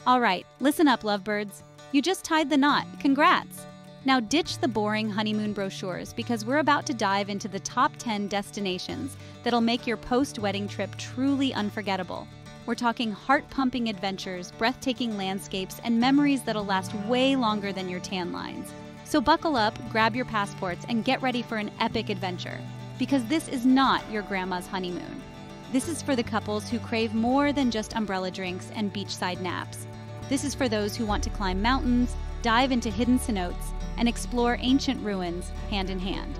All right, listen up, lovebirds. You just tied the knot. Congrats! Now ditch the boring honeymoon brochures because we're about to dive into the top 10 destinations that'll make your post-wedding trip truly unforgettable. We're talking heart-pumping adventures, breathtaking landscapes, and memories that'll last way longer than your tan lines. So buckle up, grab your passports, and get ready for an epic adventure. Because this is not your grandma's honeymoon. This is for the couples who crave more than just umbrella drinks and beachside naps. This is for those who want to climb mountains, dive into hidden cenotes, and explore ancient ruins hand in hand.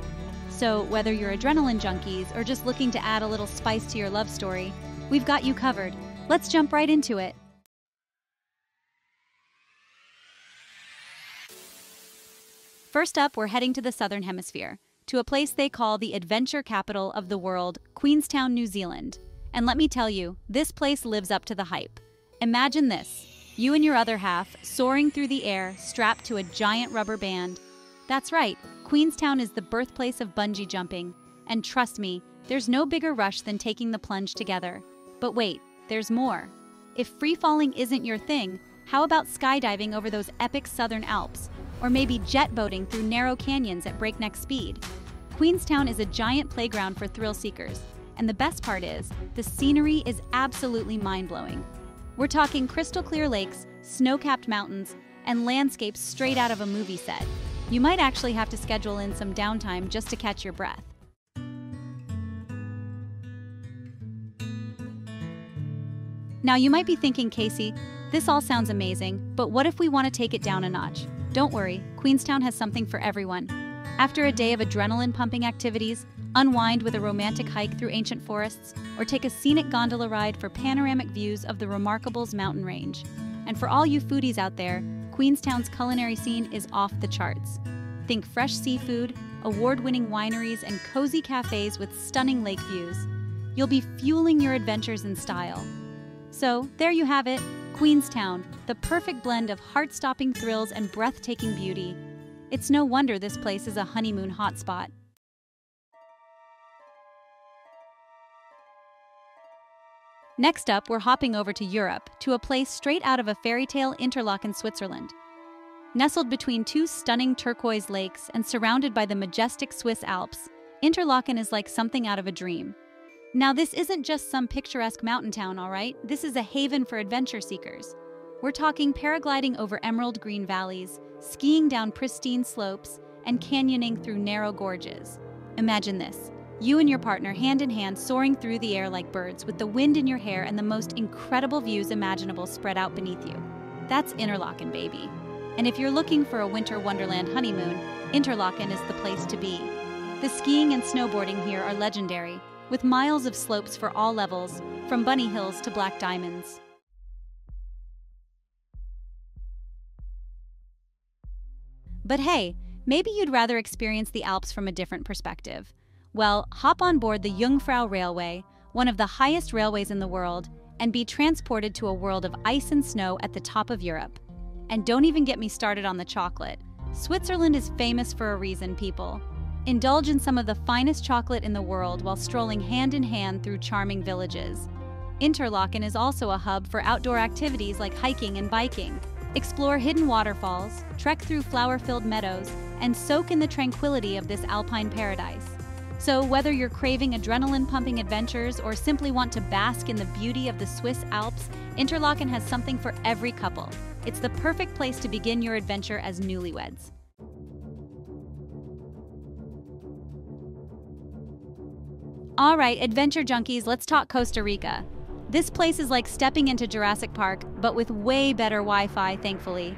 So whether you're adrenaline junkies or just looking to add a little spice to your love story, we've got you covered. Let's jump right into it. First up, we're heading to the Southern Hemisphere, to a place they call the adventure capital of the world, Queenstown, New Zealand. And let me tell you, this place lives up to the hype. Imagine this. You and your other half, soaring through the air, strapped to a giant rubber band. That's right, Queenstown is the birthplace of bungee jumping. And trust me, there's no bigger rush than taking the plunge together. But wait, there's more. If free-falling isn't your thing, how about skydiving over those epic southern Alps? Or maybe jet boating through narrow canyons at breakneck speed? Queenstown is a giant playground for thrill seekers. And the best part is, the scenery is absolutely mind-blowing. We're talking crystal clear lakes, snow-capped mountains, and landscapes straight out of a movie set. You might actually have to schedule in some downtime just to catch your breath. Now you might be thinking, Casey, this all sounds amazing, but what if we want to take it down a notch? Don't worry, Queenstown has something for everyone. After a day of adrenaline-pumping activities, unwind with a romantic hike through ancient forests, or take a scenic gondola ride for panoramic views of the Remarkables mountain range. And for all you foodies out there, Queenstown's culinary scene is off the charts. Think fresh seafood, award-winning wineries, and cozy cafes with stunning lake views. You'll be fueling your adventures in style. So, there you have it, Queenstown, the perfect blend of heart-stopping thrills and breathtaking beauty. It's no wonder this place is a honeymoon hotspot. Next up, we're hopping over to Europe, to a place straight out of a fairy tale, Interlaken, Switzerland. Nestled between two stunning turquoise lakes and surrounded by the majestic Swiss Alps, Interlaken is like something out of a dream. Now, this isn't just some picturesque mountain town, all right? This is a haven for adventure seekers. We're talking paragliding over emerald green valleys, skiing down pristine slopes, and canyoning through narrow gorges. Imagine this. You and your partner hand in hand soaring through the air like birds with the wind in your hair and the most incredible views imaginable spread out beneath you. That's Interlaken, baby. And if you're looking for a winter wonderland honeymoon, Interlaken is the place to be. The skiing and snowboarding here are legendary, with miles of slopes for all levels, from bunny hills to black diamonds. But hey, maybe you'd rather experience the Alps from a different perspective. Well, hop on board the Jungfrau Railway, one of the highest railways in the world, and be transported to a world of ice and snow at the top of Europe. And don't even get me started on the chocolate. Switzerland is famous for a reason, people. Indulge in some of the finest chocolate in the world while strolling hand in hand through charming villages. Interlaken is also a hub for outdoor activities like hiking and biking. Explore hidden waterfalls, trek through flower-filled meadows, and soak in the tranquility of this alpine paradise. So whether you're craving adrenaline-pumping adventures or simply want to bask in the beauty of the Swiss Alps, Interlaken has something for every couple. It's the perfect place to begin your adventure as newlyweds. All right, adventure junkies, let's talk Costa Rica. This place is like stepping into Jurassic Park, but with way better Wi-Fi, thankfully.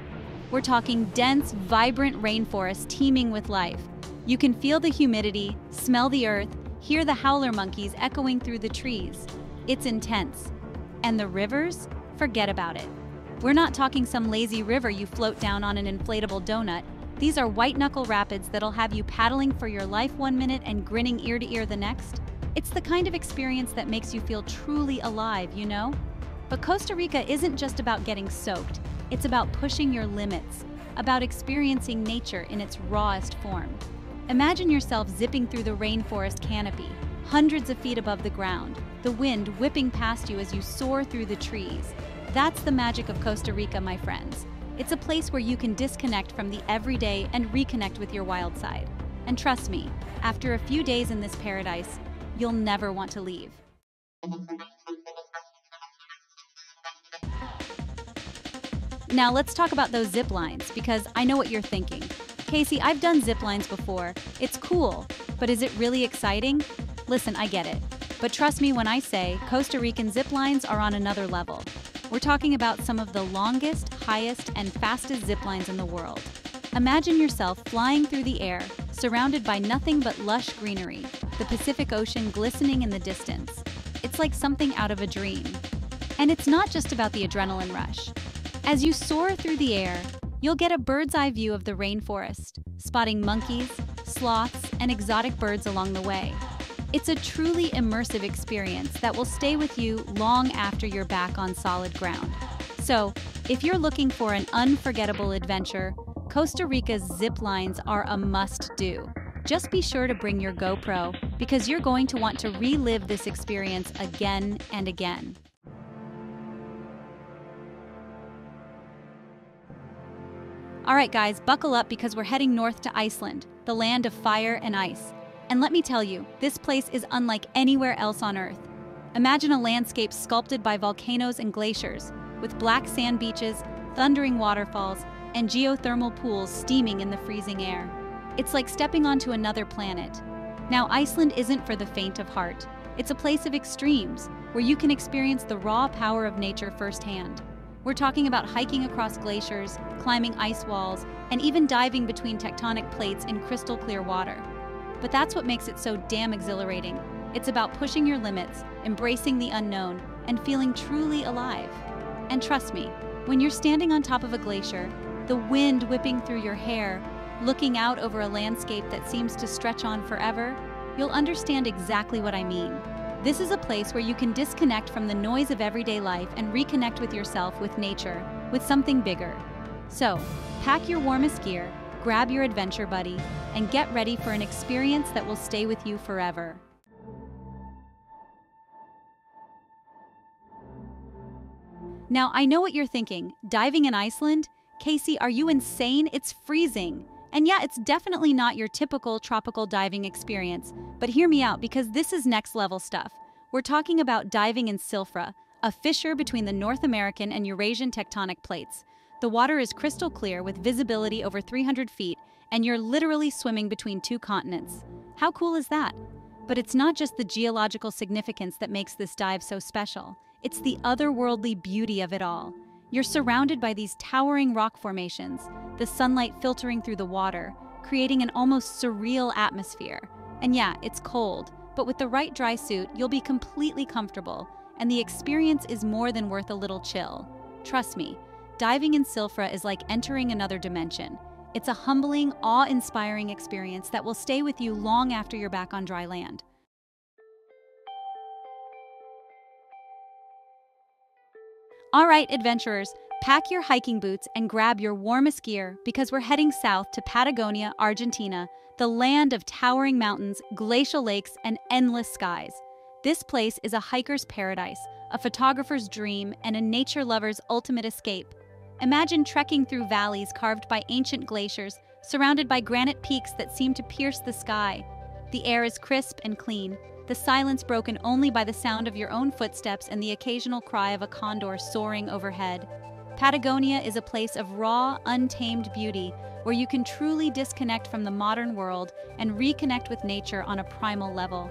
We're talking dense, vibrant rainforests teeming with life. You can feel the humidity, smell the earth, hear the howler monkeys echoing through the trees. It's intense. And the rivers? Forget about it. We're not talking some lazy river you float down on an inflatable donut. These are white-knuckle rapids that'll have you paddling for your life one minute and grinning ear to ear the next. It's the kind of experience that makes you feel truly alive, you know? But Costa Rica isn't just about getting soaked. It's about pushing your limits, about experiencing nature in its rawest form. Imagine yourself zipping through the rainforest canopy, hundreds of feet above the ground, the wind whipping past you as you soar through the trees. That's the magic of Costa Rica, my friends. It's a place where you can disconnect from the everyday and reconnect with your wild side. And trust me, after a few days in this paradise, you'll never want to leave. Now let's talk about those zip lines, because I know what you're thinking. Casey, I've done zip lines before. It's cool, but is it really exciting? Listen, I get it. But trust me when I say Costa Rican zip lines are on another level. We're talking about some of the longest, highest, and fastest zip lines in the world. Imagine yourself flying through the air, surrounded by nothing but lush greenery, the Pacific Ocean glistening in the distance. It's like something out of a dream. And it's not just about the adrenaline rush. As you soar through the air, you'll get a bird's-eye view of the rainforest, spotting monkeys, sloths, and exotic birds along the way. It's a truly immersive experience that will stay with you long after you're back on solid ground. So, if you're looking for an unforgettable adventure, Costa Rica's zip lines are a must-do. Just be sure to bring your GoPro, because you're going to want to relive this experience again and again. All right, guys, buckle up because we're heading north to Iceland, the land of fire and ice. And let me tell you, this place is unlike anywhere else on Earth. Imagine a landscape sculpted by volcanoes and glaciers, with black sand beaches, thundering waterfalls, and geothermal pools steaming in the freezing air. It's like stepping onto another planet. Now, Iceland isn't for the faint of heart. It's a place of extremes, where you can experience the raw power of nature firsthand. We're talking about hiking across glaciers, climbing ice walls, and even diving between tectonic plates in crystal clear water. But that's what makes it so damn exhilarating. It's about pushing your limits, embracing the unknown, and feeling truly alive. And trust me, when you're standing on top of a glacier, the wind whipping through your hair, looking out over a landscape that seems to stretch on forever, you'll understand exactly what I mean. This is a place where you can disconnect from the noise of everyday life and reconnect with yourself, with nature, with something bigger. So, pack your warmest gear, grab your adventure buddy, and get ready for an experience that will stay with you forever. Now, I know what you're thinking. Diving in Iceland? Casey, are you insane? It's freezing. And yeah, it's definitely not your typical tropical diving experience. But hear me out, because this is next level stuff. We're talking about diving in Silfra, a fissure between the North American and Eurasian tectonic plates. The water is crystal clear with visibility over 300 feet, and you're literally swimming between two continents. How cool is that? But it's not just the geological significance that makes this dive so special. It's the otherworldly beauty of it all. You're surrounded by these towering rock formations, the sunlight filtering through the water, creating an almost surreal atmosphere. And yeah, it's cold, but with the right dry suit, you'll be completely comfortable, and the experience is more than worth a little chill. Trust me, diving in Silfra is like entering another dimension. It's a humbling, awe-inspiring experience that will stay with you long after you're back on dry land. All right, adventurers, pack your hiking boots and grab your warmest gear, because we're heading south to Patagonia, Argentina, the land of towering mountains, glacial lakes, and endless skies. This place is a hiker's paradise, a photographer's dream, and a nature lover's ultimate escape. Imagine trekking through valleys carved by ancient glaciers, surrounded by granite peaks that seem to pierce the sky. The air is crisp and clean, the silence broken only by the sound of your own footsteps and the occasional cry of a condor soaring overhead. Patagonia is a place of raw, untamed beauty, where you can truly disconnect from the modern world and reconnect with nature on a primal level.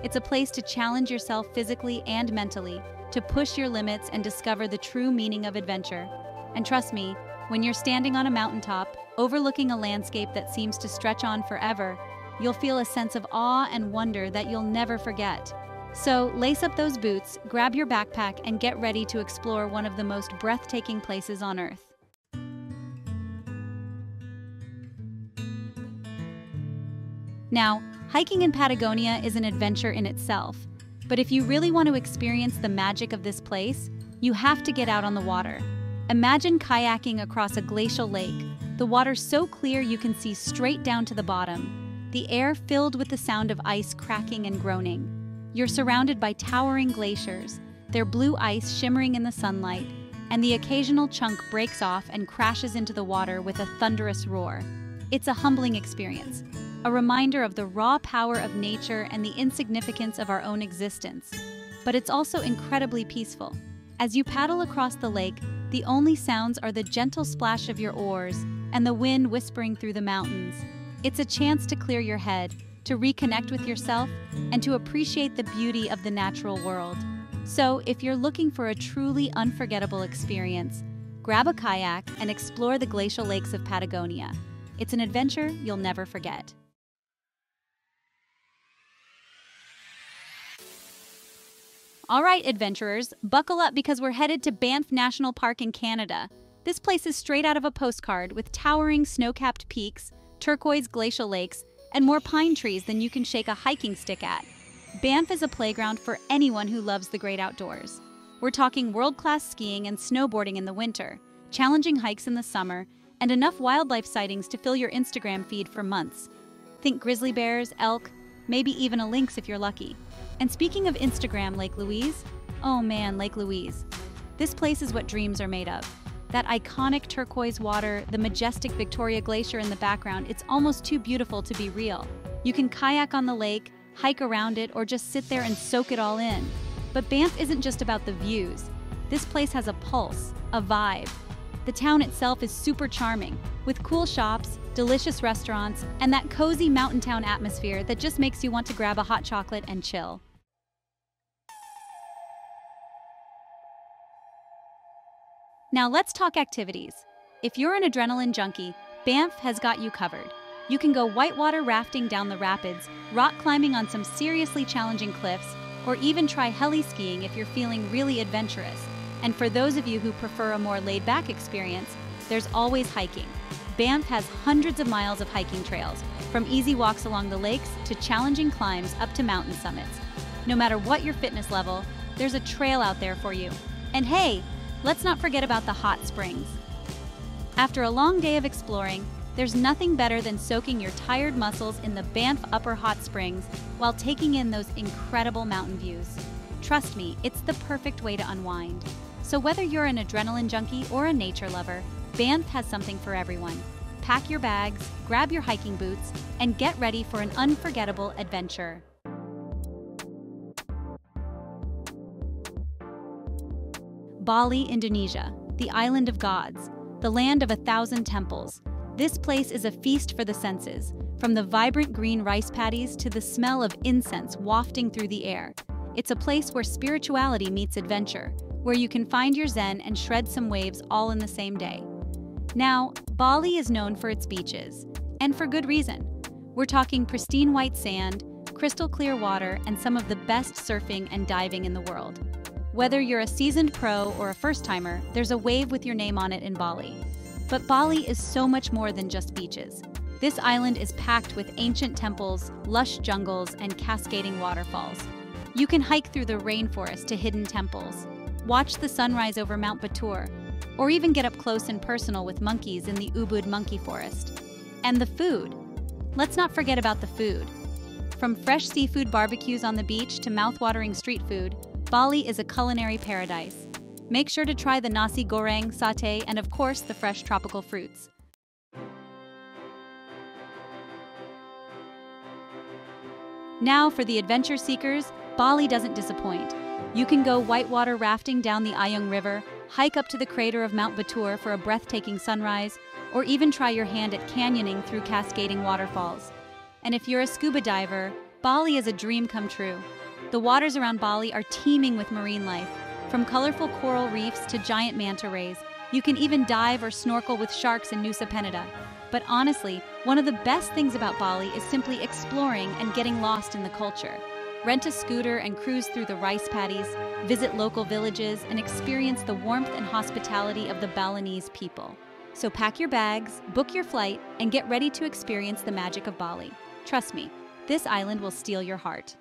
It's a place to challenge yourself physically and mentally, to push your limits and discover the true meaning of adventure. And trust me, when you're standing on a mountaintop, overlooking a landscape that seems to stretch on forever, you'll feel a sense of awe and wonder that you'll never forget. So, lace up those boots, grab your backpack, and get ready to explore one of the most breathtaking places on Earth. Now, hiking in Patagonia is an adventure in itself. But if you really want to experience the magic of this place, you have to get out on the water. Imagine kayaking across a glacial lake, the water so clear you can see straight down to the bottom. The air filled with the sound of ice cracking and groaning. You're surrounded by towering glaciers, their blue ice shimmering in the sunlight, and the occasional chunk breaks off and crashes into the water with a thunderous roar. It's a humbling experience, a reminder of the raw power of nature and the insignificance of our own existence. But it's also incredibly peaceful. As you paddle across the lake, the only sounds are the gentle splash of your oars and the wind whispering through the mountains. It's a chance to clear your head, to reconnect with yourself, and to appreciate the beauty of the natural world. So, if you're looking for a truly unforgettable experience, grab a kayak and explore the glacial lakes of Patagonia. It's an adventure you'll never forget. All right, adventurers, buckle up because we're headed to Banff National Park in Canada. This place is straight out of a postcard with towering snow-capped peaks, turquoise glacial lakes, and more pine trees than you can shake a hiking stick at. Banff is a playground for anyone who loves the great outdoors. We're talking world-class skiing and snowboarding in the winter, challenging hikes in the summer, and enough wildlife sightings to fill your Instagram feed for months. Think grizzly bears, elk, maybe even a lynx if you're lucky. And speaking of Instagram, Lake Louise, oh man, Lake Louise. This place is what dreams are made of. That iconic turquoise water, the majestic Victoria Glacier in the background, it's almost too beautiful to be real. You can kayak on the lake, hike around it, or just sit there and soak it all in. But Banff isn't just about the views. This place has a pulse, a vibe. The town itself is super charming, with cool shops, delicious restaurants, and that cozy mountain town atmosphere that just makes you want to grab a hot chocolate and chill. Now let's talk activities. If you're an adrenaline junkie, Banff has got you covered. You can go whitewater rafting down the rapids, rock climbing on some seriously challenging cliffs, or even try heli skiing if you're feeling really adventurous. And for those of you who prefer a more laid-back experience, there's always hiking. Banff has hundreds of miles of hiking trails, from easy walks along the lakes to challenging climbs up to mountain summits. No matter what your fitness level, there's a trail out there for you. And hey, let's not forget about the hot springs. After a long day of exploring, there's nothing better than soaking your tired muscles in the Banff Upper Hot Springs while taking in those incredible mountain views. Trust me, it's the perfect way to unwind. So whether you're an adrenaline junkie or a nature lover, Banff has something for everyone. Pack your bags, grab your hiking boots, and get ready for an unforgettable adventure. Bali, Indonesia, the island of gods, the land of 1,000 temples. This place is a feast for the senses, from the vibrant green rice paddies to the smell of incense wafting through the air. It's a place where spirituality meets adventure, where you can find your zen and shred some waves all in the same day. Now, Bali is known for its beaches, and for good reason. We're talking pristine white sand, crystal clear water, and some of the best surfing and diving in the world. Whether you're a seasoned pro or a first-timer, there's a wave with your name on it in Bali. But Bali is so much more than just beaches. This island is packed with ancient temples, lush jungles, and cascading waterfalls. You can hike through the rainforest to hidden temples, watch the sunrise over Mount Batur, or even get up close and personal with monkeys in the Ubud monkey forest. And the food. Let's not forget about the food. From fresh seafood barbecues on the beach to mouth-watering street food, Bali is a culinary paradise. Make sure to try the nasi goreng, satay, and of course the fresh tropical fruits. Now for the adventure seekers, Bali doesn't disappoint. You can go whitewater rafting down the Ayung River, hike up to the crater of Mount Batur for a breathtaking sunrise, or even try your hand at canyoning through cascading waterfalls. And if you're a scuba diver, Bali is a dream come true. The waters around Bali are teeming with marine life. From colorful coral reefs to giant manta rays, you can even dive or snorkel with sharks in Nusa Penida. But honestly, one of the best things about Bali is simply exploring and getting lost in the culture. Rent a scooter and cruise through the rice paddies, visit local villages, and experience the warmth and hospitality of the Balinese people. So pack your bags, book your flight, and get ready to experience the magic of Bali. Trust me, this island will steal your heart.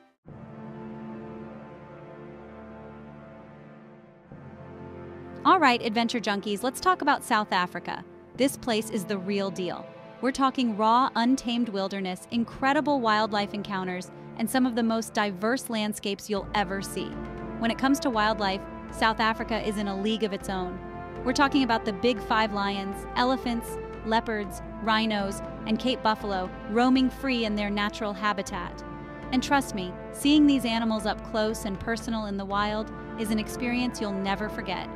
All right, adventure junkies, let's talk about South Africa. This place is the real deal. We're talking raw, untamed wilderness, incredible wildlife encounters, and some of the most diverse landscapes you'll ever see. When it comes to wildlife, South Africa is in a league of its own. We're talking about the big five lions, elephants, leopards, rhinos, and Cape buffalo roaming free in their natural habitat. And trust me, seeing these animals up close and personal in the wild is an experience you'll never forget.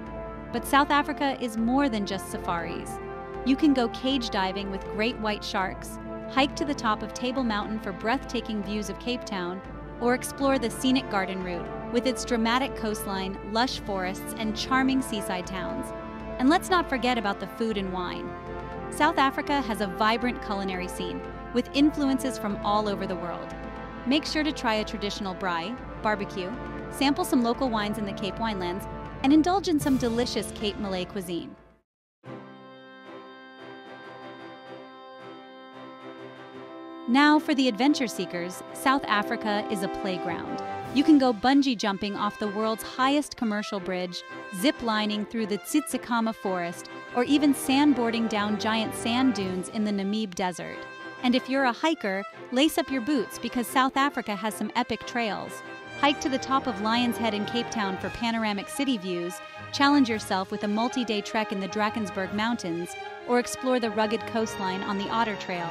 But South Africa is more than just safaris. You can go cage diving with great white sharks, hike to the top of Table Mountain for breathtaking views of Cape Town, or explore the scenic garden route with its dramatic coastline, lush forests, and charming seaside towns. And let's not forget about the food and wine. South Africa has a vibrant culinary scene with influences from all over the world. Make sure to try a traditional braai, barbecue, sample some local wines in the Cape Winelands, and indulge in some delicious Cape Malay cuisine. Now, for the adventure seekers, South Africa is a playground. You can go bungee jumping off the world's highest commercial bridge, ziplining through the Tsitsikamma forest, or even sandboarding down giant sand dunes in the Namib Desert. And if you're a hiker, lace up your boots because South Africa has some epic trails. Hike to the top of Lion's Head in Cape Town for panoramic city views, challenge yourself with a multi-day trek in the Drakensberg Mountains, or explore the rugged coastline on the Otter Trail.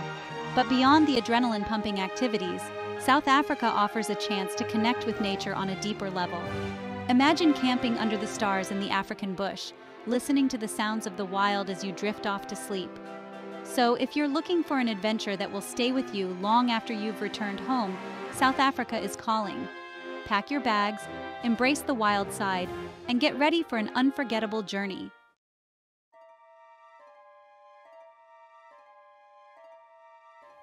But beyond the adrenaline-pumping activities, South Africa offers a chance to connect with nature on a deeper level. Imagine camping under the stars in the African bush, listening to the sounds of the wild as you drift off to sleep. So, if you're looking for an adventure that will stay with you long after you've returned home, South Africa is calling. Pack your bags, embrace the wild side, and get ready for an unforgettable journey.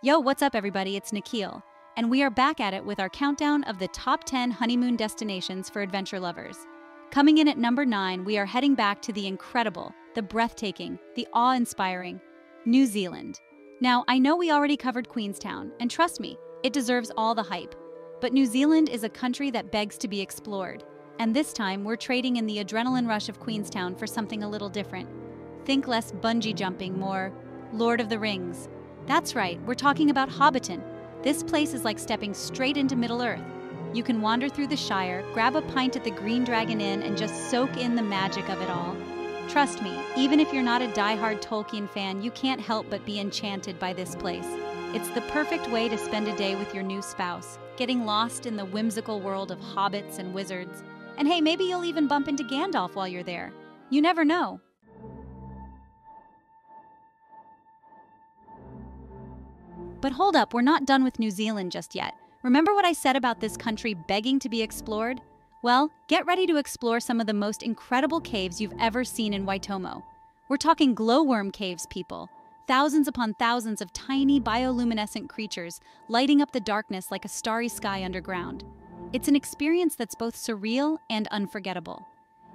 Yo, what's up everybody? It's Nikhil, and we are back at it with our countdown of the top 10 honeymoon destinations for adventure lovers. Coming in at number 9, we are heading back to the incredible, the breathtaking, the awe-inspiring New Zealand. Now, I know we already covered Queenstown, and trust me, it deserves all the hype. But New Zealand is a country that begs to be explored. And this time, we're trading in the adrenaline rush of Queenstown for something a little different. Think less bungee jumping, more Lord of the Rings. That's right, we're talking about Hobbiton. This place is like stepping straight into Middle-earth. You can wander through the Shire, grab a pint at the Green Dragon Inn, and just soak in the magic of it all. Trust me, even if you're not a die-hard Tolkien fan, you can't help but be enchanted by this place. It's the perfect way to spend a day with your new spouse, getting lost in the whimsical world of hobbits and wizards. And hey, maybe you'll even bump into Gandalf while you're there. You never know. But hold up, we're not done with New Zealand just yet. Remember what I said about this country begging to be explored? Well, get ready to explore some of the most incredible caves you've ever seen in Waitomo. We're talking glowworm caves, people. Thousands upon thousands of tiny bioluminescent creatures lighting up the darkness like a starry sky underground. It's an experience that's both surreal and unforgettable.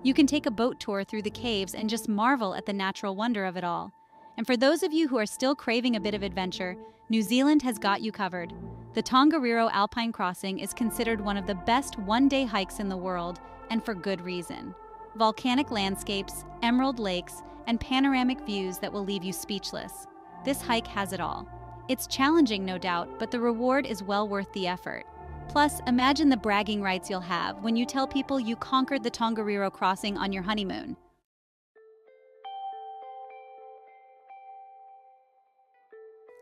You can take a boat tour through the caves and just marvel at the natural wonder of it all. And for those of you who are still craving a bit of adventure, New Zealand has got you covered. The Tongariro Alpine Crossing is considered one of the best one-day hikes in the world, and for good reason. Volcanic landscapes, emerald lakes, and panoramic views that will leave you speechless. This hike has it all. It's challenging, no doubt, but the reward is well worth the effort. Plus, imagine the bragging rights you'll have when you tell people you conquered the Tongariro Crossing on your honeymoon.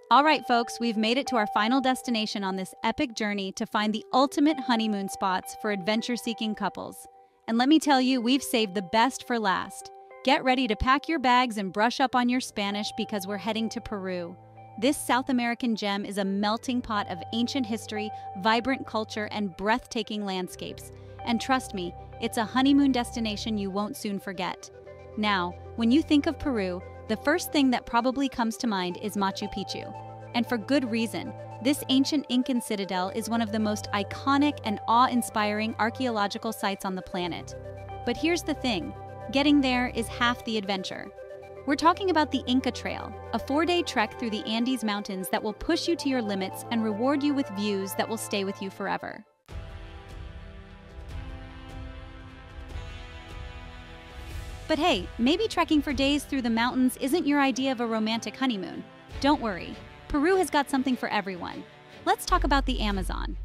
All right, folks, we've made it to our final destination on this epic journey to find the ultimate honeymoon spots for adventure-seeking couples. And let me tell you, we've saved the best for last. Get ready to pack your bags and brush up on your Spanish because we're heading to Peru. This South American gem is a melting pot of ancient history, vibrant culture, and breathtaking landscapes. And trust me, it's a honeymoon destination you won't soon forget. Now, when you think of Peru, the first thing that probably comes to mind is Machu Picchu. And for good reason. This ancient Incan citadel is one of the most iconic and awe-inspiring archaeological sites on the planet. But here's the thing, getting there is half the adventure. We're talking about the Inca Trail, a 4-day trek through the Andes Mountains that will push you to your limits and reward you with views that will stay with you forever. But hey, maybe trekking for days through the mountains isn't your idea of a romantic honeymoon. Don't worry, Peru has got something for everyone. Let's talk about the Amazon.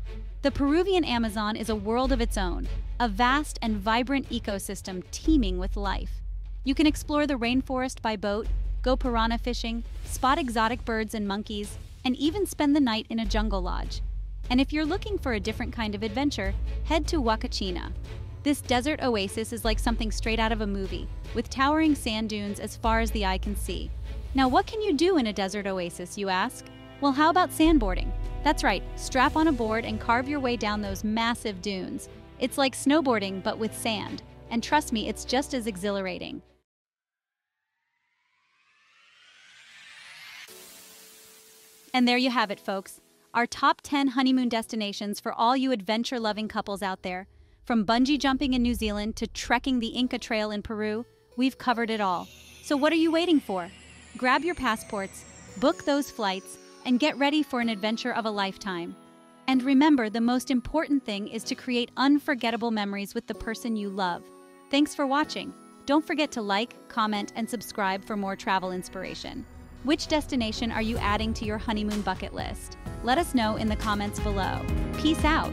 The Peruvian Amazon is a world of its own, a vast and vibrant ecosystem teeming with life. You can explore the rainforest by boat, go piranha fishing, spot exotic birds and monkeys, and even spend the night in a jungle lodge. And if you're looking for a different kind of adventure, head to Wakachina. This desert oasis is like something straight out of a movie, with towering sand dunes as far as the eye can see. Now, what can you do in a desert oasis, you ask? Well, how about sandboarding? That's right, strap on a board and carve your way down those massive dunes. It's like snowboarding, but with sand. And trust me, it's just as exhilarating. And there you have it, folks. Our top 10 honeymoon destinations for all you adventure-loving couples out there. From bungee jumping in New Zealand to trekking the Inca Trail in Peru, we've covered it all. So what are you waiting for? Grab your passports, book those flights, and get ready for an adventure of a lifetime. And remember, the most important thing is to create unforgettable memories with the person you love. Thanks for watching. Don't forget to like, comment, and subscribe for more travel inspiration. Which destination are you adding to your honeymoon bucket list? Let us know in the comments below. Peace out!